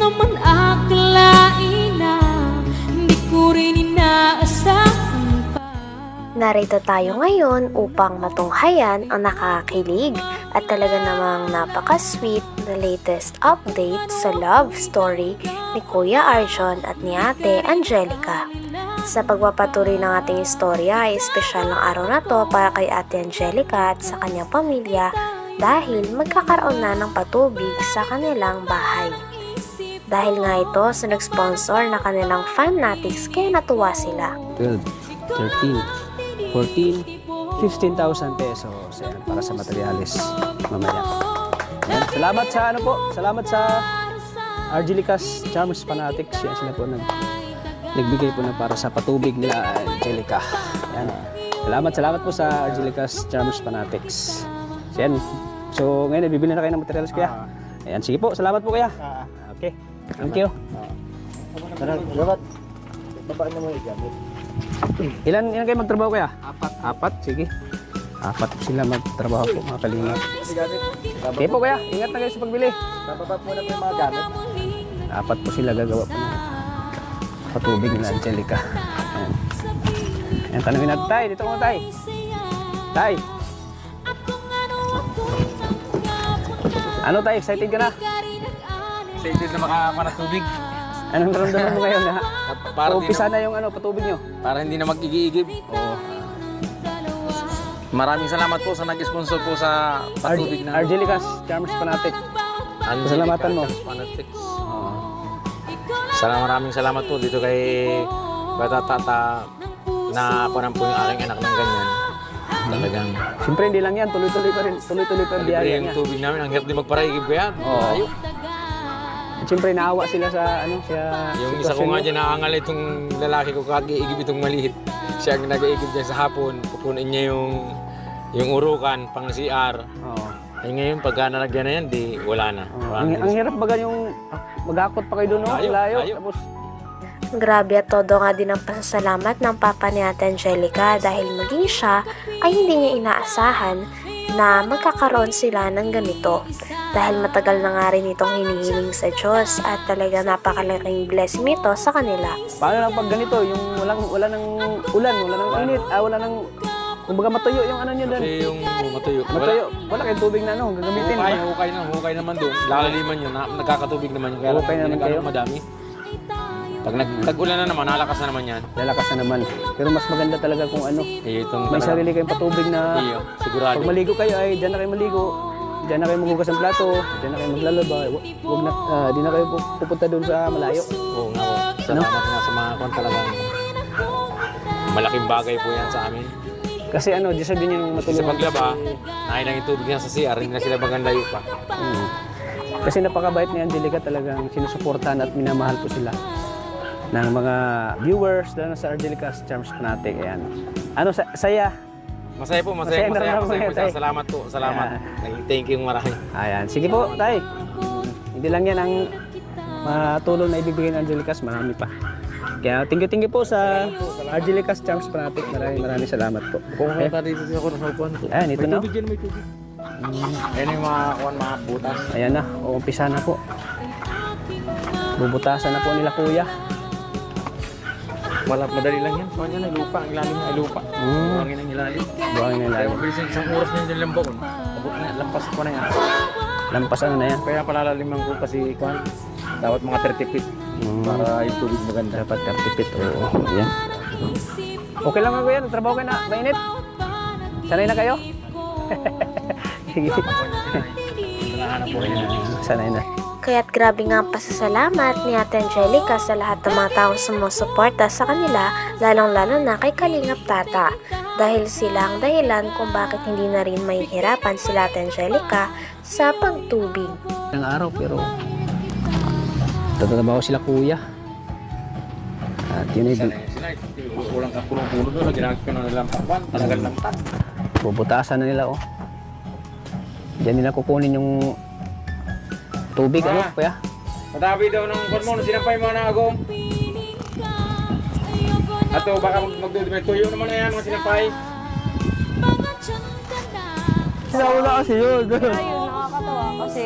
naman akalain na hindi ko rin inaasahan pa. Narito tayo ngayon upang matunghayan ang nakakakilig at talaga namang napaka-sweet na latest update sa love story ni Kuya Arjon at ni Ate Angelica. Sa pagpapatuloy ng ating istorya ay espesyal ng araw na to para kay Ate Angelica at sa kanyang pamilya dahil magkakaroon na ng patubig sa kanilang bahay. Dahil nga ito sa nag-sponsor na kanilang fanatics kaya natuwa sila. 12, 13, 14, 15,000 pesos yan, para sa materialis mamaya. Yan. Salamat sa ano po, salamat sa Argelicas Charms Fanatics. Yan sila po nagbigay po na para sa patubig nila Angelica. Yan. Salamat po sa Argelicas Charms Fanatics. Yan. So ngayon bibili na kayo ng materials kuya. Ayan, sige po, salamat po kuya. Okay. Thank you. Salamat. Babaan naman yung gamit. Ilan kayo magtrabaho kuya? Apat, sige. Apat sila magtrabaho po mga kalingap. Okay po kuya, ingat na kayo sa pagbili. Bababa muna po yung mga gamit. Apat po sila gagawa po ng patubig na Angelica. Ayan. Ayan, tanungin natin tay, dito mo tay. Tay. Ano tay, excited ka na? Excited na makapanatubig. Anong naramdaman mo ngayon na? Para umpisa na yung patubig nyo? Para hindi na mag-igib. Oo. Maraming salamat po sa nag-sponsor po sa patubig na Argelicas Charms Fanatic. Pasalamatan mo. Fanatics. Maraming salamat po dito kay Bata Tata na parang po yung aking anak ng ganyan. Talagang siyempre hindi lang yan, tuloy-tuloy pa rin. Tuloy-tuloy pa rin biyaya niya. Yung tubig namin, ang hirap din magparaigib ko yan. Oo. Siyempre naawa sila sa yung isa ko nga dyan, naangal itong lalaki ko kag-iigib itong maliit. Siya ang nag-iigib dyan sa hapon. Pupunin niya yung urukan, pang CR. Oo. Ay ngayon, pagka nalagyan na yan, di wala na. Ang hirap baga yung mag-akot pa kayo doon, no? Layo. Tapos grabe at todo nga din ang pasasalamat ng papa ni Ate Angelica dahil maging siya ay hindi niya inaasahan na magkakaroon sila ng ganito. Dahil matagal na nga rin itong hinihiling sa Diyos at talaga napakalaking blessing nito sa kanila. Paano lang pag ganito, yung wala nang ulan, wala nang init, wala nang kumbaga matuyo yung ano niyo doon. Kasi yung matuyo. Wala kayong tubig na gagamitin. Hukay naman doon. Lalaliman yun, nagkakatubig naman yun. Kaya hukay naman kayo. Madami. Pag tag-ulan na naman, nalakas na naman yan. Lalakas na naman. Pero mas maganda talaga kung may sarili kayong patubig na sigurado. Pag maligo kayo ay dyan na kayo maligo, dyan na kayo maghugas ng plato, dyan na kayo maglalaba. Di na kayo pupunta doon sa malayo. Oo nga po. Salamat nga sa mga kung talagang malaking bagay po yan sa amin. Kasi di sabihin yung matulungan. Sa paglaba, nahin ang itubig niya sa CR, hindi na sila magandayo pa. Kasi napakabait ni Angelica, talagang sinusuportahan at minamahal po sila ng mga viewers lalo sa Argelicas Charms Fanatic. Ayan. Saya? Masaya po. Salamat po. Salamat. Thank you marami. Ayan. Sige po, tay. Hindi lang yan ang tulong na ibibigay ng Argelicas, marami pa. Kaya thank you po sa Argelicas Charms Fanatic. Maraming salamat po. Kung may dito sa upuan ko. Ayan, ito na. May tubig. Ayan yung mga butas. Ayan na, uumpisa na po. Bubutasan na po nila kuya. Madali lang yan. Kanya na lupa, ang ilalim na lupa. Buhangin ang ilalim. Buhangin ang ilalim. Kaya mabilis isang oras na yung lambaw. Lampas ko na yan. Lampas ano na yan? Kaya palalaliman ko kasi Kwan. Dapat mga 30 feet. Para yung tubig maganda. Dapat 30 feet. Oo. Ayan. Okay lang ako yan. Trabaho kayo na. Mainit. Sanay na kayo? Sige. Sanay na. Kaya't grabe nga ang pasasalamat ni Ate Angelica sa lahat ng mga taong sumusuporta sa kanila, lalong-lalo na kay Kalingap Tata. Dahil sila ang dahilan kung bakit hindi na rin mahihirapan sila Ate Angelica sa pagtubig. Ilang araw pero tatrabaho sila kuya. At yun ay kulang ka puno-puno doon. Ginagit ko na nilang pakwan. Talagal lang tan. Bubutasan na nila Diyan nila kukunin yung tubig, kuya? Matabi daw ng kwan mo, sinampay mo na agong. Ato, baka magdudumay. Tuyo naman na yan, mga sinampay. Sinawala kasi yun. Ayun, nakakatawa kasi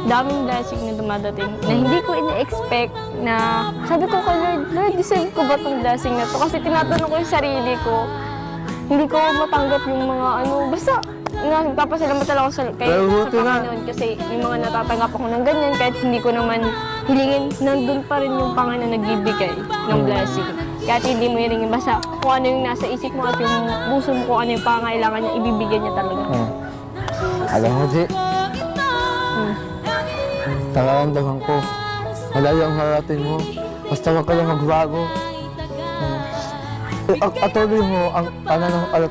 daming blessing na dumadating na hindi ko ini-expect na sabi ko kay Lord, deserve ko ba tong blessing na to? Kasi tinatanong ko yung sarili ko. Hindi ko matanggap yung mga basta nagpapasalamat talaga sa Panginoon kasi may mga natatanggap ako ng ganyan kahit hindi ko naman hilingin, nandun pa rin yung Panginoon na nagbibigay ng blessing. Kahit hindi mo hilingin, basta kung ano yung nasa isip mo at yung puso mo kung ano yung pangailangan niya, ibibigay niya talaga. Alam mo, Ji, nararamdaman ko, malayo ang harating mo, basta wag ka lang magbago. Atuloy mo ang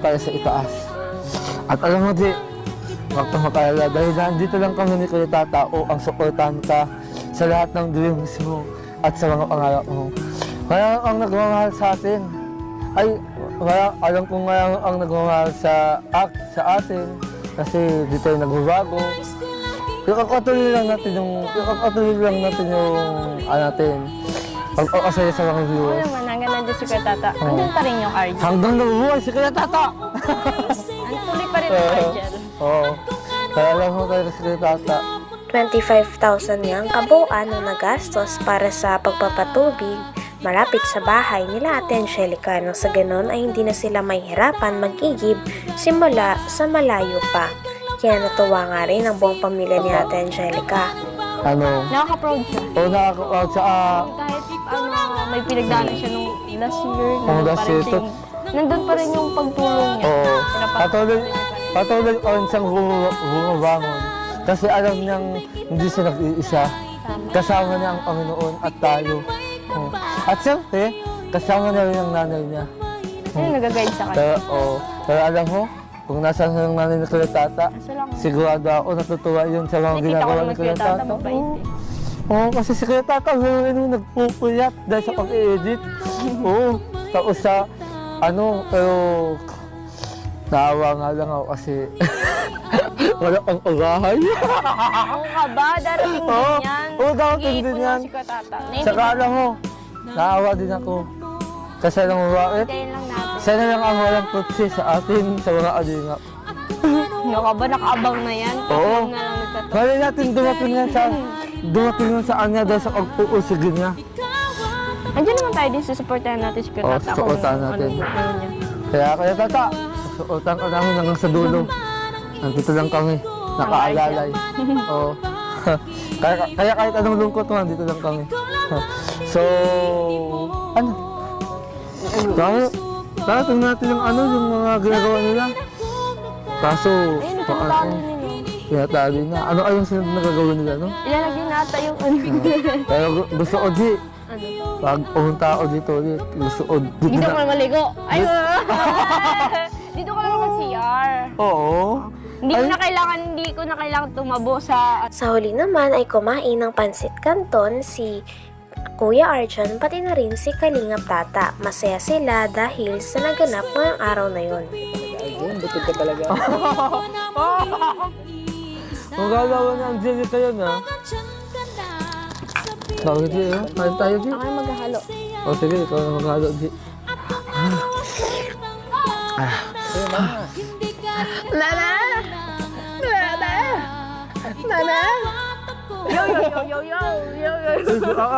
tayo sa itaas. At alam mo, Di, huwag kang makalala dahil nandito lang kami ni Kuya Tata o ang suportahan ka sa lahat ng dreams mo at sa mga pangarap mo. Kaya ang nagmamahal sa atin ay alam kong ang nagmamahal sa atin kasi dito ay nagbabago. Atuloy lang natin yung pag-asaya sa mga viewers. Oo naman, hanggang nandiyan si Kuya Tata, andun pa rin yung Argel. Hanggang nabubuhay si Kuya Tata! Tuloy pa rin yung Argel. Oo. Kaya alam mo tayo si Kuya Tata. 25,000 niyang kabuuan ng nagastos para sa pagpapatubig malapit sa bahay nila Ate Angelica nang sa ganon ay hindi na sila mahihirapan mag-igib simula sa malayo pa. Kaya natuwa nga rin ang buong pamilya ni Ate Angelica. Nakaka-proud siya. Oo, nakaka-proud siya. Kahit may pinagdaanan siya nung last year, nandun pa rin yung pagtulong niya. Oo. Patuloy pa rin siyang bumabangon. Kasi alam niyang hindi siya nag-iisa. Kasama niya ang Panginoon at tayo. At siyempre, kasama niya rin ang nanay niya. Ayun, nag-guide sa kanya. Pero alam mo, kung nasa ang nanay ni Kuya Tata, sigurado ako natutuwa yun sa mga ginagawa ni Kuya Tata. Oo, kasi si Kuya Tata, nagpupuyat dahil sa pag-i-edit. Oo, tapos sa pero naawa nga lang ako kasi wala pang ugahay. Oo ka ba? Darating din yan. Oo, darating din yan. Saka alam mo, naawa din ako. Kasi alam mo bakit? Sana lang ang walang tutsi sa atin, sa mga alingap. Ano ka ba? Nakaabang na yan? Oo. Kaya natin dumating nga sa kanya dahil sa pag-uusigin niya. Andiyan naman tayo din, susuportahan natin si Kuya Tata. Susuportahan natin. Kaya Tata, susuportahan ka namin hanggang sa dulo. Nandito lang kami, nakaalalay. Oo. Kaya kahit anong lungkot mo, nandito lang kami. So, Tatanong natin yung yung mga ginagawa nila. Kaso, tinatali na. Ano ayong sunod na gagawin nila, no? Ilalagay nata yung Pero gusto ko, Di. Pag pumunta ako dito ulit, gusto ko. Dito ko na maligo. Ayun! Dito ko na mag-CR. Oo. Hindi ko na kailangan tumabo sa... Sa huli naman ay kumain ng pansit canton si Kuya Arjun pati na rin si Kalingap Tata. Masaya sila dahil sa naganap ngayong araw na yun. Arjun, butod ka talaga. Magagawa na ang Angelica yun, ha? Bakit yun, ha? Kain tayo, Di? Ako na maghahalo. O sige, ikaw na maghahalo, Di. Nana! Yo!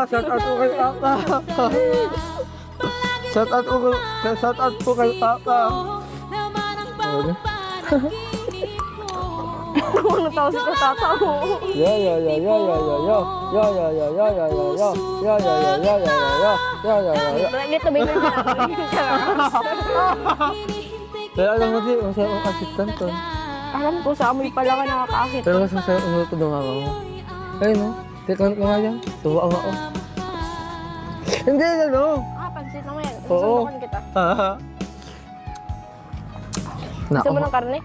Shout out po kay Papa. Shout out po kay Papa. Ano tao si Kuya Tata mo? Yo. Dito ba yun? Pero alam mo, Di, masaya ang assistant to. Alam ko, sa amoy pala ka nakakaakit. Pero mas masaya ang luto ng mama mo. Ayun, no? Tikman ko nga yan. Suwa ang ako. Hindi, ano? Pansit naman yan. Oo. Susubukan kita. Nako. Gusto mo ng karne?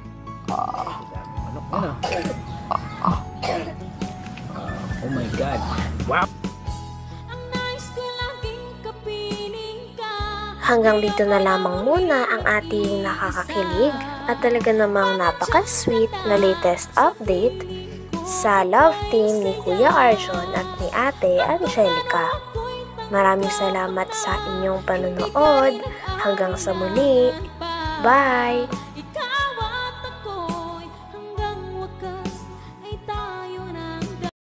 Oh my God. Wow! Hanggang dito na lamang muna ang ating nakakakilig at talaga namang napaka-sweet na latest update sa love team ni Kuya Arjun at ni Ate Angelica. Maraming salamat sa inyong panonood. Hanggang sa muli. Bye!